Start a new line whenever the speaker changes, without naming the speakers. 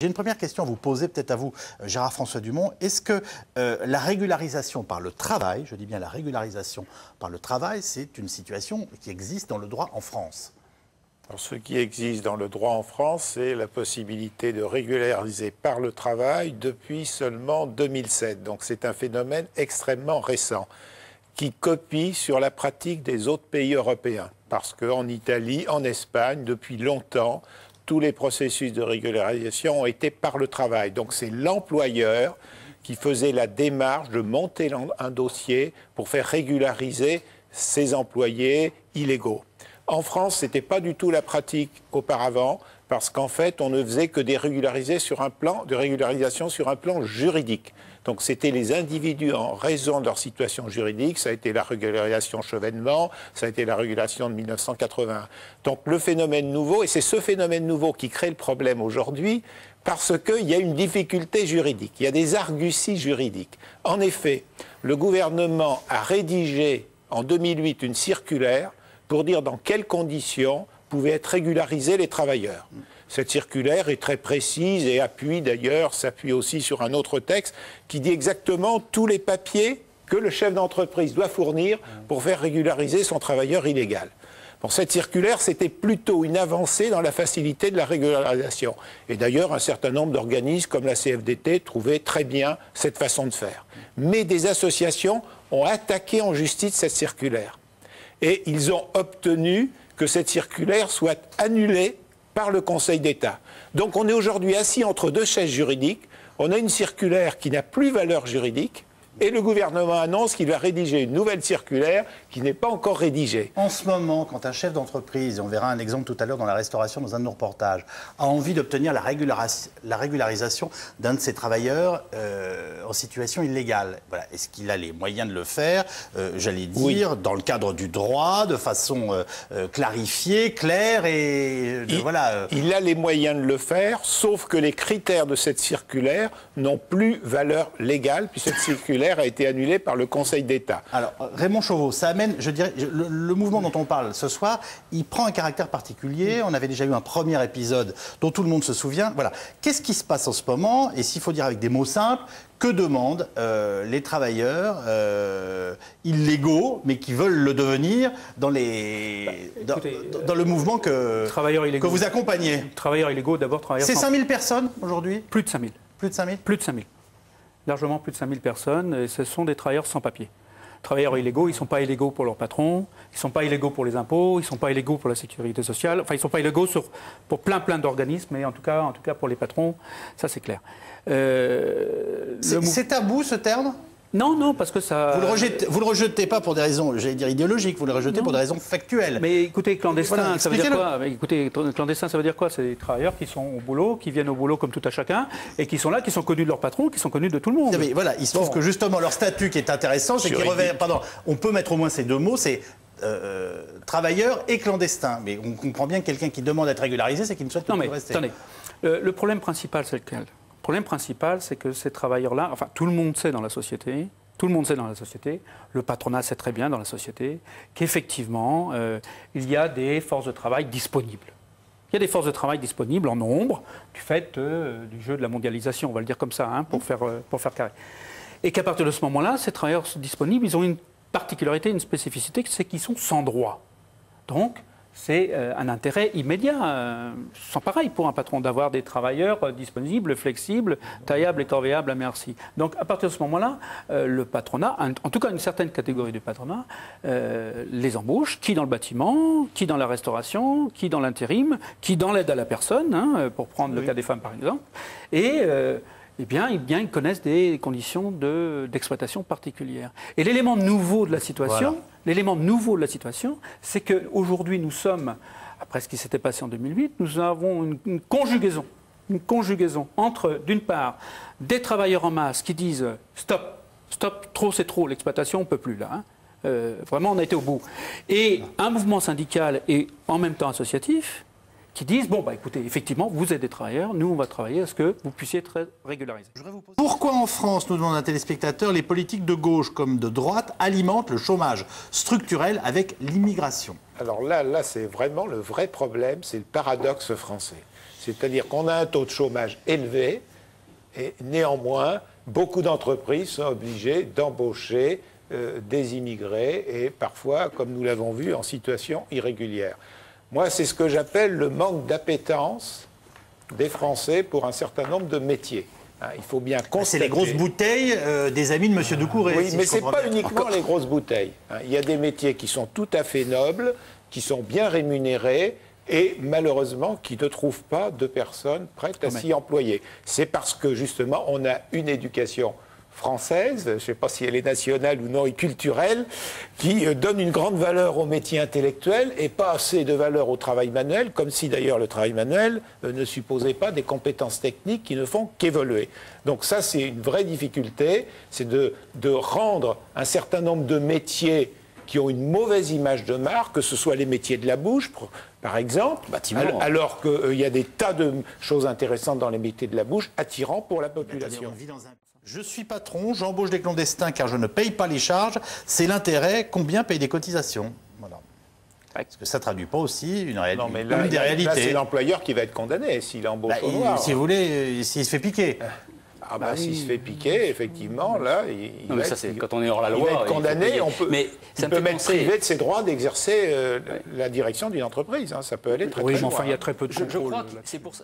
J'ai une première question à vous poser, peut-être à vous, Gérard-François Dumont. Est-ce que la régularisation par le travail, je dis bien la régularisation par le travail, c'est une situation qui existe dans le droit en France?
Alors, ce qui existe dans le droit en France, c'est la possibilité de régulariser par le travail depuis seulement 2007. Donc c'est un phénomène extrêmement récent qui copie sur la pratique des autres pays européens. Parce qu'en Italie, en Espagne, depuis longtemps, tous les processus de régularisation ont été par le travail. Donc c'est l'employeur qui faisait la démarche de monter un dossier pour faire régulariser ses employés illégaux. En France, ce n'était pas du tout la pratique auparavant, parce qu'en fait, on ne faisait que des régularisation sur un plan juridique. Donc c'était les individus en raison de leur situation juridique, ça a été la régularisation Chevènement, ça a été la régulation de 1981. Donc le phénomène nouveau, et c'est ce phénomène nouveau qui crée le problème aujourd'hui, parce qu'il y a une difficulté juridique, il y a des arguties juridiques. En effet, le gouvernement a rédigé en 2008 une circulaire pour dire dans quelles conditions pouvaient être régularisés les travailleurs. Cette circulaire est très précise et s'appuie aussi sur un autre texte qui dit exactement tous les papiers que le chef d'entreprise doit fournir pour faire régulariser son travailleur illégal. Bon, cette circulaire, c'était plutôt une avancée dans la facilité de la régularisation. Et d'ailleurs, un certain nombre d'organismes comme la CFDT trouvaient très bien cette façon de faire. Mais des associations ont attaqué en justice cette circulaire. Et ils ont obtenu que cette circulaire soit annulée par le Conseil d'État. Donc on est aujourd'hui assis entre deux chaises juridiques. On a une circulaire qui n'a plus valeur juridique et le gouvernement annonce qu'il va rédiger une nouvelle circulaire qui n'est pas encore rédigée.
En ce moment, quand un chef d'entreprise, et on verra un exemple tout à l'heure dans la restauration dans un de nos reportages, a envie d'obtenir la régularisation d'un de ses travailleurs en situation illégale, voilà. Est-ce qu'il a les moyens de le faire, j'allais dire, oui, dans le cadre du droit, de façon clarifiée, claire et...
Il a les moyens de le faire, sauf que les critères de cette circulaire n'ont plus valeur légale, puis cette circulaire a été annulée par le Conseil d'État.
Alors, Raymond Chauveau, ça amène, je dirais, le mouvement dont on parle ce soir, il prend un caractère particulier. On avait déjà eu un premier épisode dont tout le monde se souvient. Voilà. Qu'est-ce qui se passe en ce moment? Et s'il faut dire avec des mots simples, que demandent les travailleurs illégaux, mais qui veulent le devenir dans le mouvement que vous accompagnez?
Travailleurs illégaux, d'abord travailleurs...
C'est 5000 personnes aujourd'hui?
Plus de 5000.
Plus de 5000?
Plus de 5000. Largement plus de 5000 personnes, et ce sont des travailleurs sans papier. Travailleurs illégaux, ils ne sont pas illégaux pour leur patron, ils ne sont pas illégaux pour les impôts, ils ne sont pas illégaux pour la sécurité sociale, enfin ils ne sont pas illégaux pour plein d'organismes, mais en tout cas pour les patrons, ça c'est clair.
C'est tabou ce terme?
Non, parce que ça...
Vous le rejetez pas pour des raisons, j'allais dire idéologiques, vous le rejetez pour des raisons factuelles.
Mais écoutez, clandestin, voilà, ça veut dire quoi? Clandestin, ça veut dire quoi? C'est des travailleurs qui sont au boulot, qui viennent au boulot comme tout à chacun, et qui sont là, qui sont connus de leur patron, qui sont connus de tout le monde.
Mais voilà, il se trouve que justement leur statut qui est intéressant, c'est qu'ils revêtent... Pardon, on peut mettre au moins ces deux mots, c'est... travailleur et clandestin. Mais on comprend bien que quelqu'un qui demande à être régularisé, c'est qu'il ne souhaite pas rester.
Attendez, le problème principal, c'est lequel? Le problème principal, c'est que ces travailleurs-là, enfin tout le monde sait dans la société, le patronat sait très bien dans la société, qu'effectivement, il y a des forces de travail disponibles. Il y a des forces de travail disponibles en nombre, du fait du jeu de la mondialisation, on va le dire comme ça, hein, pour faire carré. Et qu'à partir de ce moment-là, ces travailleurs disponibles, ils ont une particularité, une spécificité, c'est qu'ils sont sans droit. Donc, c'est un intérêt immédiat, sans pareil pour un patron, d'avoir des travailleurs disponibles, flexibles, taillables et corvéables à merci. Donc à partir de ce moment-là, le patronat, en tout cas une certaine catégorie du patronat, les embauche, qui dans le bâtiment, qui dans la restauration, qui dans l'intérim, qui dans l'aide à la personne, hein, pour prendre le cas des femmes par exemple, et... Eh bien, ils connaissent des conditions d'exploitation particulières. Et l'élément nouveau de la situation, c'est qu'aujourd'hui, nous sommes, après ce qui s'était passé en 2008, nous avons une conjugaison entre, d'une part, des travailleurs en masse qui disent « stop, trop c'est trop, l'exploitation, on ne peut plus là hein. Vraiment, on a été au bout. » Et un mouvement syndical et en même temps associatif, qui disent, bon, bah écoutez, effectivement, vous êtes des travailleurs, nous, on va travailler à ce que vous puissiez être régularisés.
Pourquoi en France, nous demande un téléspectateur, les politiques de gauche comme de droite alimentent le chômage structurel avec l'immigration?
Alors là c'est vraiment le vrai problème, c'est le paradoxe français. C'est-à-dire qu'on a un taux de chômage élevé et néanmoins, beaucoup d'entreprises sont obligées d'embaucher des immigrés et parfois, comme nous l'avons vu, en situation irrégulière. Moi, c'est ce que j'appelle le manque d'appétence des Français pour un certain nombre de métiers. Il faut bien constater...
C'est les grosses bouteilles des amis de M. Doucouré.
Oui,
si
mais
je
ce n'est
comprends
pas
bien.
uniquement les grosses bouteilles. Il y a des métiers qui sont tout à fait nobles, qui sont bien rémunérés et malheureusement qui ne trouvent pas de personnes prêtes à s'y employer. C'est parce que justement on a une éducation française, je ne sais pas si elle est nationale ou non, et culturelle, qui donne une grande valeur au métier intellectuel et pas assez de valeur au travail manuel, comme si d'ailleurs le travail manuel ne supposait pas des compétences techniques qui ne font qu'évoluer. Donc ça, c'est une vraie difficulté, c'est de rendre un certain nombre de métiers qui ont une mauvaise image de marque, que ce soit les métiers de la bouche, par exemple, alors qu'il y a des tas de choses intéressantes dans les métiers de la bouche, attirants pour la population.
Je suis patron, j'embauche des clandestins car je ne paye pas les charges. C'est l'intérêt, combien paye des cotisations? Voilà. Parce que ça ne traduit pas aussi une réalité.
Non, mais là c'est l'employeur qui va être condamné s'il embauche au noir.
Si vous voulez, s'il se fait piquer.
Ah bah, s'il se fait piquer, effectivement, là,
non, mais ça, c'est quand on est hors la loi.
Il va être condamné,
mais
il peut même privé de ses droits d'exercer la direction d'une entreprise. Ça peut aller très, très loin.
Oui, mais enfin, il y a très peu de contrôle.
Je crois que c'est pour ça.